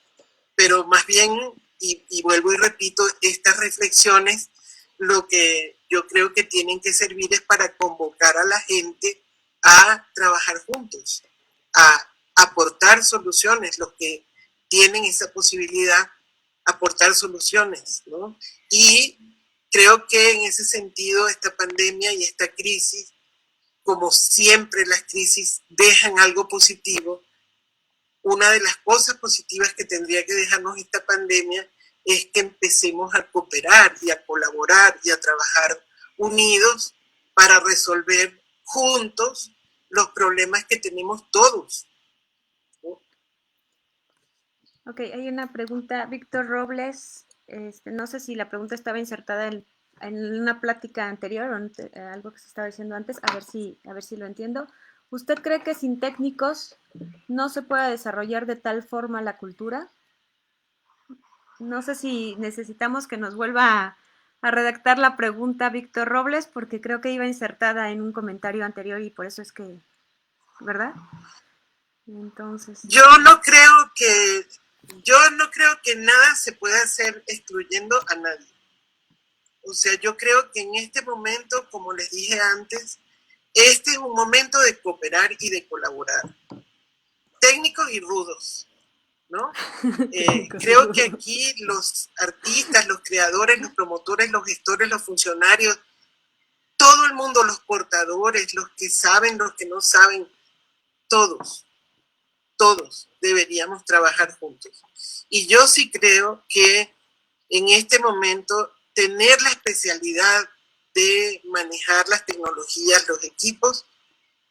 pero más bien, y vuelvo y repito, estas reflexiones, lo que yo creo que tienen que servir es para convocar a la gente a trabajar juntos, a aportar soluciones, los que tienen esa posibilidad, aportar soluciones, ¿no? Y creo que en ese sentido esta pandemia y esta crisis, como siempre las crisis dejan algo positivo, una de las cosas positivas que tendría que dejarnos esta pandemia es que empecemos a cooperar y a colaborar y a trabajar unidos para resolver juntos los problemas que tenemos todos. Ok, hay una pregunta, Víctor Robles, no sé si la pregunta estaba insertada en una plática anterior o algo que se estaba diciendo antes, a ver si lo entiendo. ¿Usted cree que sin técnicos no se puede desarrollar de tal forma la cultura? No sé si necesitamos que nos vuelva a redactar la pregunta Víctor Robles, porque creo que iba insertada en un comentario anterior y por eso es que, ¿verdad? Entonces. Yo no creo que nada se pueda hacer excluyendo a nadie. O sea, yo creo que en este momento, como les dije antes, este es un momento de cooperar y de colaborar. Técnicos y rudos, ¿no? Creo que aquí los artistas, los creadores, los promotores, los gestores, los funcionarios, todo el mundo, los portadores, los que saben, los que no saben, todos deberíamos trabajar juntos. Y yo sí creo que en este momento tener la especialidad de manejar las tecnologías, los equipos,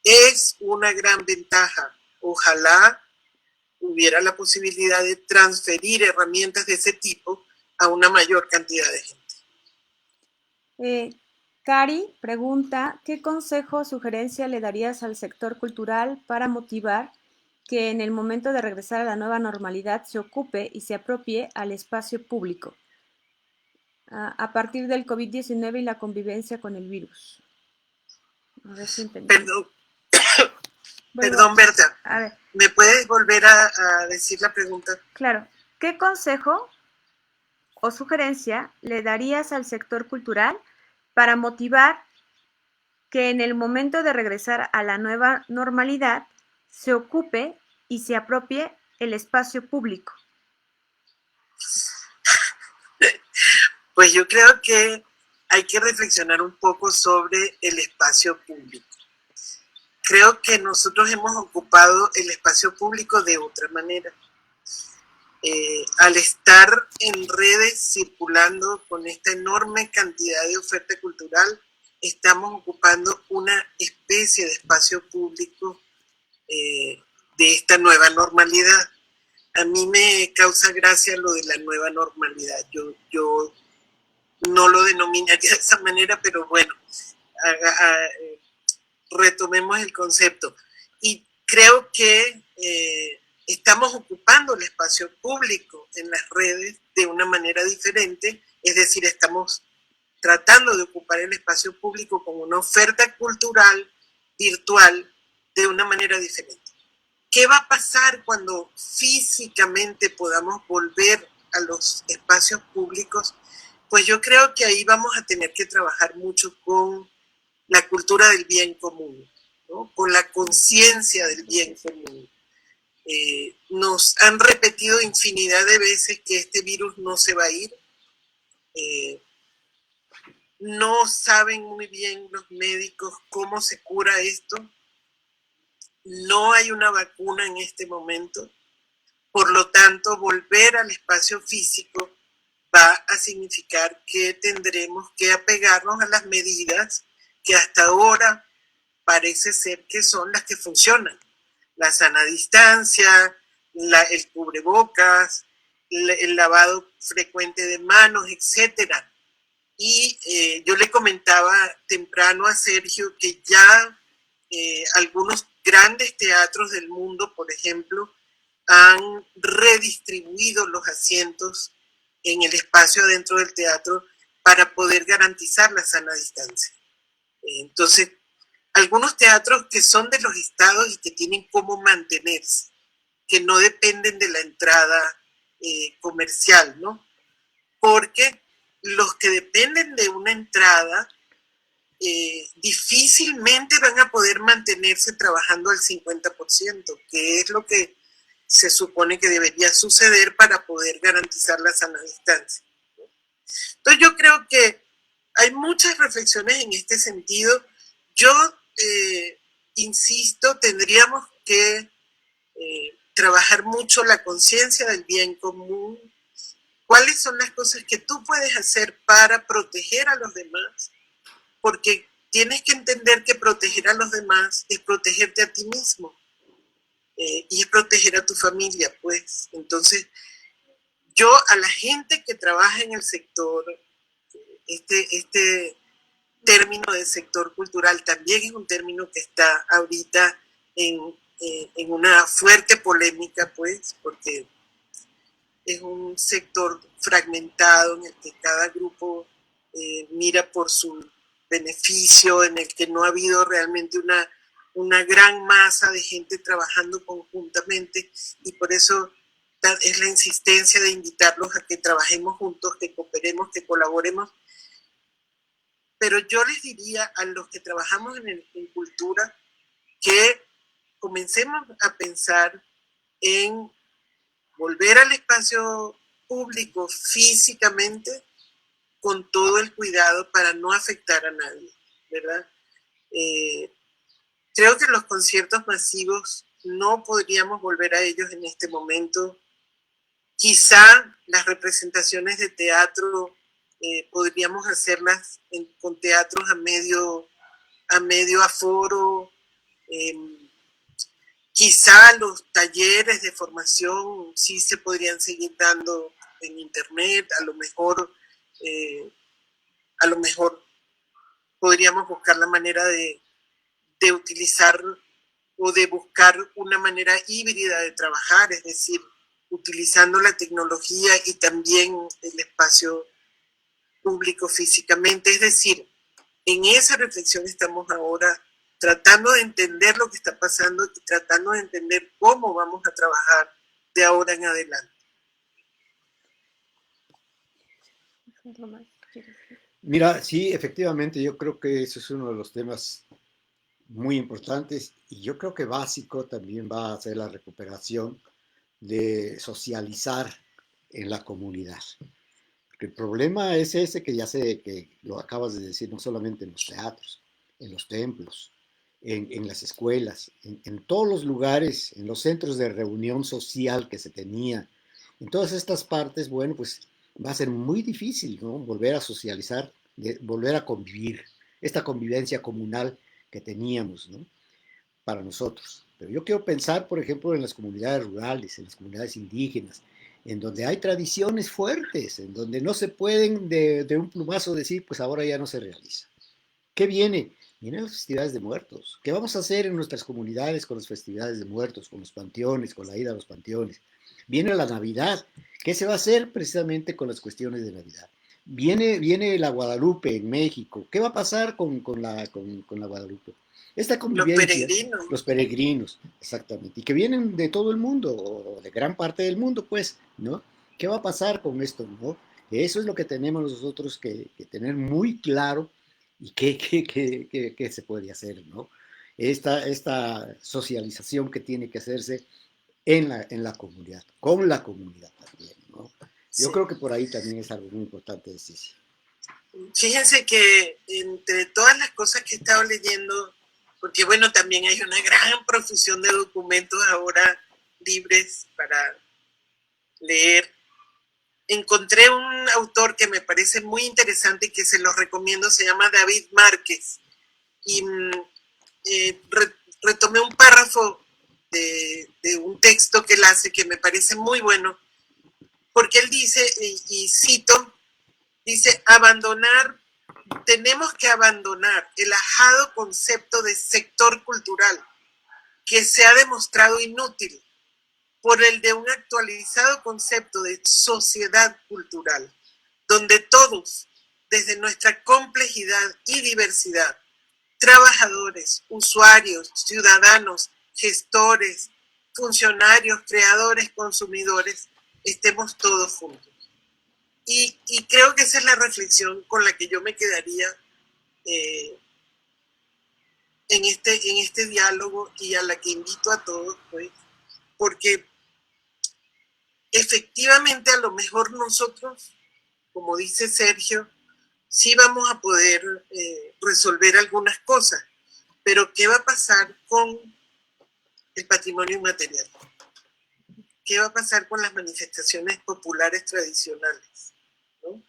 es una gran ventaja. Ojalá hubiera la posibilidad de transferir herramientas de ese tipo a una mayor cantidad de gente. Cari pregunta, ¿qué consejo o sugerencia le darías al sector cultural para motivar que en el momento de regresar a la nueva normalidad se ocupe y se apropie al espacio público a partir del COVID-19 y la convivencia con el virus? A ver si entendí. Perdón, Berta. A ver. ¿Me puedes volver a decir la pregunta? Claro. ¿Qué consejo o sugerencia le darías al sector cultural para motivar que en el momento de regresar a la nueva normalidad se ocupe y se apropie el espacio público? Pues yo creo que hay que reflexionar un poco sobre el espacio público. Creo que nosotros hemos ocupado el espacio público de otra manera. Al estar en redes circulando con esta enorme cantidad de oferta cultural, estamos ocupando una especie de espacio público de esta nueva normalidad. A mí me causa gracia lo de la nueva normalidad. Yo no lo denominaría de esa manera, pero bueno, retomemos el concepto. Y creo que estamos ocupando el espacio público en las redes de una manera diferente, es decir, estamos tratando de ocupar el espacio público con una oferta cultural virtual de una manera diferente. ¿Qué va a pasar cuando físicamente podamos volver a los espacios públicos? Pues yo creo que ahí vamos a tener que trabajar mucho con la cultura del bien común, ¿no? Con la conciencia del bien común. Nos han repetido infinidad de veces que este virus no se va a ir. No saben muy bien los médicos cómo se cura esto. No hay una vacuna en este momento. Por lo tanto, volver al espacio físico va a significar que tendremos que apegarnos a las medidas que hasta ahora parece ser que son las que funcionan. La sana distancia, el cubrebocas, el lavado frecuente de manos, etcétera. Y yo le comentaba temprano a Sergio que ya algunos grandes teatros del mundo, por ejemplo, han redistribuido los asientos en el espacio dentro del teatro para poder garantizar la sana distancia. Entonces, algunos teatros que son de los estados y que tienen cómo mantenerse, que no dependen de la entrada comercial, ¿no? Porque los que dependen de una entrada difícilmente van a poder mantenerse trabajando al 50%, que es lo que se supone que debería suceder para poder garantizar la sana distancia. Entonces yo creo que hay muchas reflexiones en este sentido. Yo insisto, tendríamos que trabajar mucho la conciencia del bien común. ¿Cuáles son las cosas que tú puedes hacer para proteger a los demás? Porque tienes que entender que proteger a los demás es protegerte a ti mismo y es proteger a tu familia, pues. Entonces, yo a la gente que trabaja en el sector, este término de sector cultural también es un término que está ahorita en una fuerte polémica, pues, porque es un sector fragmentado en el que cada grupo mira por su beneficio, en el que no ha habido realmente una gran masa de gente trabajando conjuntamente, y por eso es la insistencia de invitarlos a que trabajemos juntos, que cooperemos, que colaboremos. Pero yo les diría a los que trabajamos en cultura que comencemos a pensar en volver al espacio público físicamente con todo el cuidado para no afectar a nadie, ¿verdad? Creo que los conciertos masivos no podríamos volver a ellos en este momento. Quizá las representaciones de teatro podríamos hacerlas con teatros a medio aforo. Quizá los talleres de formación sí se podrían seguir dando en internet. A lo mejor podríamos buscar la manera de utilizar o de buscar una manera híbrida de trabajar, es decir, utilizando la tecnología y también el espacio público físicamente. Es decir, en esa reflexión estamos ahora, tratando de entender lo que está pasando y tratando de entender cómo vamos a trabajar de ahora en adelante. Mira, sí, efectivamente, yo creo que eso es uno de los temas muy importantes, y yo creo que básico también va a ser la recuperación de socializar en la comunidad. Porque el problema es ese que ya sé que lo acabas de decir, no solamente en los teatros, en los templos, en las escuelas, en todos los lugares, en los centros de reunión social que se tenía, en todas estas partes, bueno, pues va a ser muy difícil, ¿no? Volver a socializar, volver a convivir, esta convivencia comunal que teníamos, ¿no? Para nosotros. Pero yo quiero pensar, por ejemplo, en las comunidades rurales, en las comunidades indígenas, en donde hay tradiciones fuertes, en donde no se pueden de un plumazo decir, pues ahora ya no se realiza. ¿Qué viene? Vienen las festividades de muertos. ¿Qué vamos a hacer en nuestras comunidades con las festividades de muertos, con los panteones, con la ida a los panteones? Viene la Navidad. ¿Qué se va a hacer precisamente con las cuestiones de Navidad? Viene la Guadalupe en México. ¿Qué va a pasar con la Guadalupe? Esta convivencia, los peregrinos, exactamente, y que vienen de todo el mundo, o de gran parte del mundo, pues, ¿no? ¿Qué va a pasar con esto, no? Eso es lo que tenemos nosotros que tener muy claro, y qué se puede hacer, ¿no? Esta socialización que tiene que hacerse en la comunidad, con la comunidad también, ¿no? Yo creo que por ahí también es algo muy importante decir. Fíjense que entre todas las cosas que he estado leyendo, porque bueno, también hay una gran profusión de documentos ahora libres para leer, encontré un autor que me parece muy interesante y que se los recomiendo, se llama David Márquez, y retomé un párrafo de un texto que él hace que me parece muy bueno, porque él dice, y cito, dice, tenemos que abandonar el ajado concepto de sector cultural que se ha demostrado inútil por el de un actualizado concepto de sociedad cultural, donde todos, desde nuestra complejidad y diversidad, trabajadores, usuarios, ciudadanos, gestores, funcionarios, creadores, consumidores, estemos todos juntos. Y creo que esa es la reflexión con la que yo me quedaría en este diálogo, y a la que invito a todos, pues, porque efectivamente a lo mejor nosotros, como dice Sergio, sí vamos a poder resolver algunas cosas, pero ¿qué va a pasar con el patrimonio inmaterial? ¿Qué va a pasar con las manifestaciones populares tradicionales? ¿No?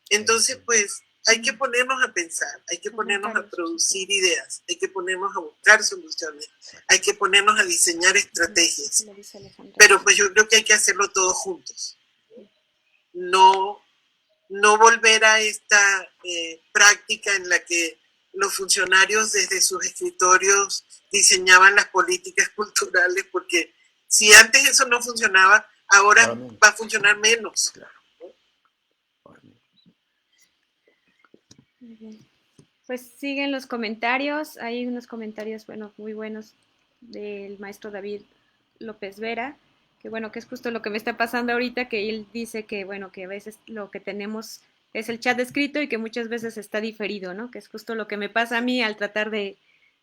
Entonces, pues, hay que ponernos a pensar, hay que ponernos a producir ideas, hay que ponernos a buscar soluciones, hay que ponernos a diseñar estrategias. Pero pues yo creo que hay que hacerlo todos juntos. No, no volver a esta práctica en la que los funcionarios desde sus escritorios diseñaban las políticas culturales, porque si antes eso no funcionaba, ahora va a funcionar menos. Claro. Muy bien. Pues siguen los comentarios. Hay unos comentarios, bueno, muy buenos del maestro David López Vera, que bueno, que es justo lo que me está pasando ahorita, que él dice que bueno, que a veces lo que tenemos es el chat escrito y que muchas veces está diferido, ¿no? Que es justo lo que me pasa a mí al tratar de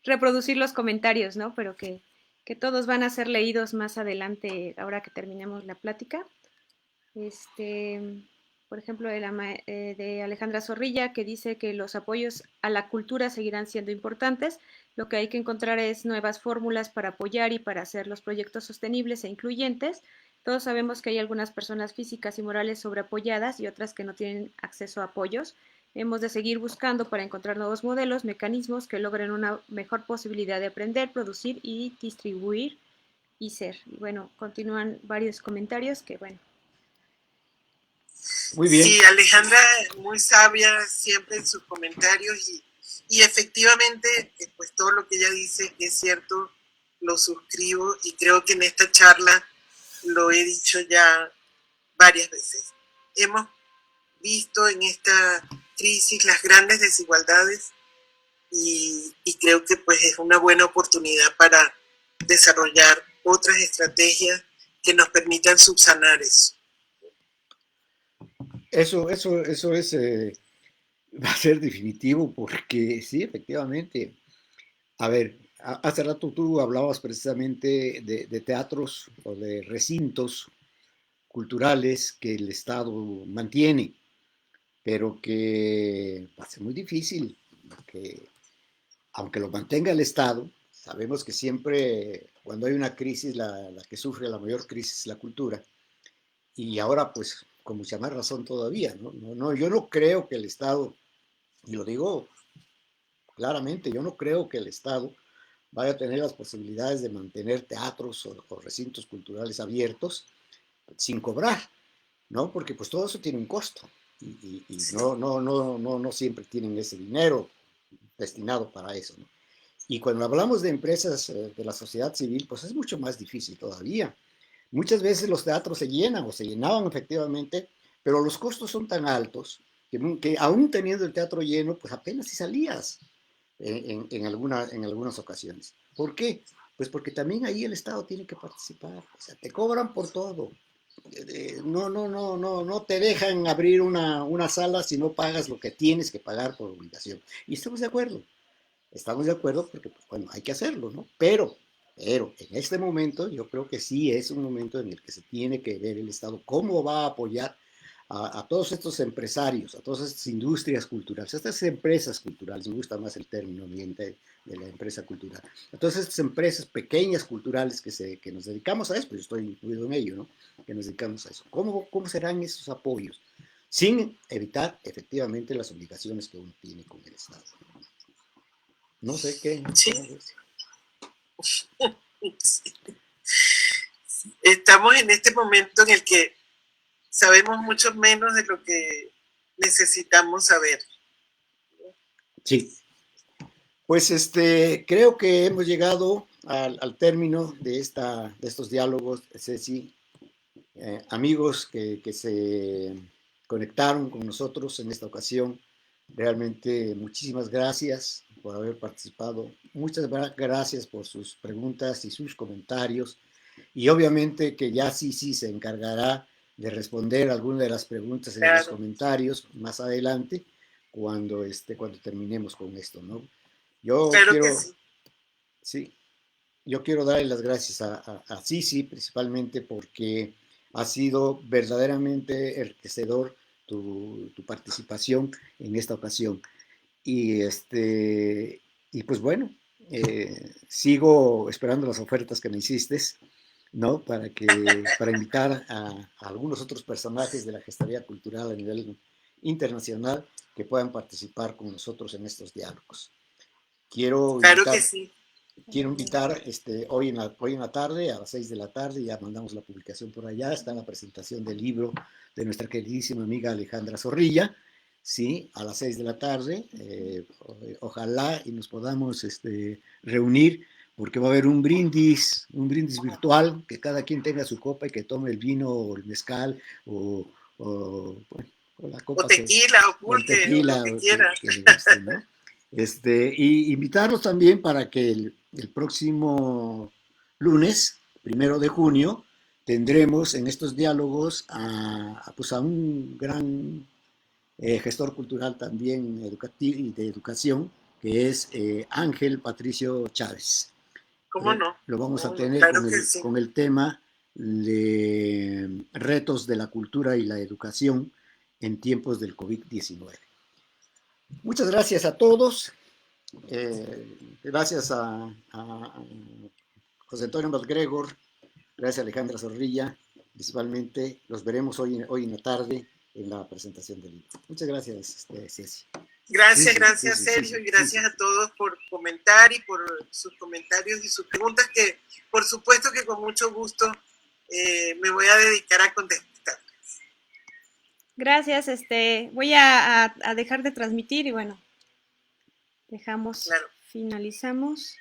reproducir los comentarios, ¿no? Pero que todos van a ser leídos más adelante, ahora que terminemos la plática. Por ejemplo, de Alejandra Zorrilla, que dice que los apoyos a la cultura seguirán siendo importantes. Lo que hay que encontrar es nuevas fórmulas para apoyar y para hacer los proyectos sostenibles e incluyentes. Todos sabemos que hay algunas personas físicas y morales sobreapoyadas y otras que no tienen acceso a apoyos. Hemos de seguir buscando para encontrar nuevos modelos, mecanismos que logren una mejor posibilidad de aprender, producir y distribuir y ser. Y bueno, continúan varios comentarios que, bueno, muy bien. Sí, Alejandra, muy sabia siempre en sus comentarios y efectivamente, pues todo lo que ella dice es cierto, lo suscribo y creo que en esta charla lo he dicho ya varias veces. Hemos visto en esta crisis las grandes desigualdades y creo que pues es una buena oportunidad para desarrollar otras estrategias que nos permitan subsanar eso. Eso es, va a ser definitivo porque sí, efectivamente. A ver, hace rato tú hablabas precisamente de teatros o de recintos culturales que el Estado mantiene, pero que va a ser muy difícil, porque aunque lo mantenga el Estado, sabemos que siempre cuando hay una crisis, la que sufre la mayor crisis es la cultura, y ahora pues con mucha más razón todavía, ¿no? Yo no creo que el Estado, y lo digo claramente, yo no creo que el Estado vaya a tener las posibilidades de mantener teatros o recintos culturales abiertos sin cobrar, ¿no? Porque pues todo eso tiene un costo y no siempre tienen ese dinero destinado para eso, ¿no? Y cuando hablamos de empresas de la sociedad civil, pues es mucho más difícil todavía. Muchas veces los teatros se llenan o se llenaban efectivamente, pero los costos son tan altos que aún teniendo el teatro lleno, pues apenas si salías en algunas ocasiones. ¿Por qué? Pues porque también ahí el Estado tiene que participar. O sea, te cobran por todo. No te dejan abrir una sala si no pagas lo que tienes que pagar por obligación. Y estamos de acuerdo porque, pues, bueno, hay que hacerlo, ¿no? Pero en este momento yo creo que sí es un momento en el que se tiene que ver el Estado cómo va a apoyar a todos estos empresarios, a todas estas industrias culturales, a estas empresas culturales, me gusta más el término ambiente de la empresa cultural, a todas estas empresas pequeñas culturales que nos dedicamos a eso, pues yo estoy incluido en ello, ¿no? Que nos dedicamos a eso. ¿Cómo serán esos apoyos? Sin evitar efectivamente las obligaciones que uno tiene con el Estado. No sé qué. Sí. Estamos en este momento en el que sabemos mucho menos de lo que necesitamos saber. Sí. Pues creo que hemos llegado al término de estos diálogos, Ceci. Amigos que se conectaron con nosotros en esta ocasión, realmente muchísimas gracias por haber participado, muchas gracias por sus preguntas y sus comentarios, y obviamente que ya sí se encargará de responder algunas de las preguntas en los comentarios más adelante, cuando terminemos con esto, ¿no? Yo quiero, sí, yo quiero darle las gracias a Sisi principalmente porque Ha sido verdaderamente enriquecedor tu participación en esta ocasión. Y, y pues bueno, sigo esperando las ofertas que me hiciste, ¿no? Para invitar a algunos otros personajes de la gestoría cultural a nivel internacional que puedan participar con nosotros en estos diálogos. Quiero Claro que invitar, sí. quiero invitar hoy en la tarde, a las 6 de la tarde, ya mandamos la publicación por allá, está la presentación del libro de nuestra queridísima amiga Alejandra Zorrilla, ¿sí? A las 6 de la tarde, ojalá y nos podamos reunir, porque va a haber un brindis virtual, que cada quien tenga su copa y que tome el vino o el mezcal bueno, o la O copa tequila, o o el pulque, o lo tequila que quieras. que le guste, ¿no? Y invitarlos también para que el próximo lunes, 1 de junio, tendremos en estos diálogos pues a un gran gestor cultural también educativo y de educación, que es Ángel Patricio Chávez. ¿Cómo no? Lo vamos a tener Claro que sí. con el tema de retos de la cultura y la educación en tiempos del COVID-19. Muchas gracias a todos. Gracias a José Antonio MacGregor, gracias a Alejandra Zorrilla, principalmente. Los veremos hoy en la tarde en la presentación del libro. Muchas gracias, Ceci. Gracias Sergio, y gracias a todos por comentar y por sus comentarios y sus preguntas que por supuesto que con mucho gusto me voy a dedicar a contestar. Gracias, voy a dejar de transmitir y bueno, dejamos, claro. Finalizamos.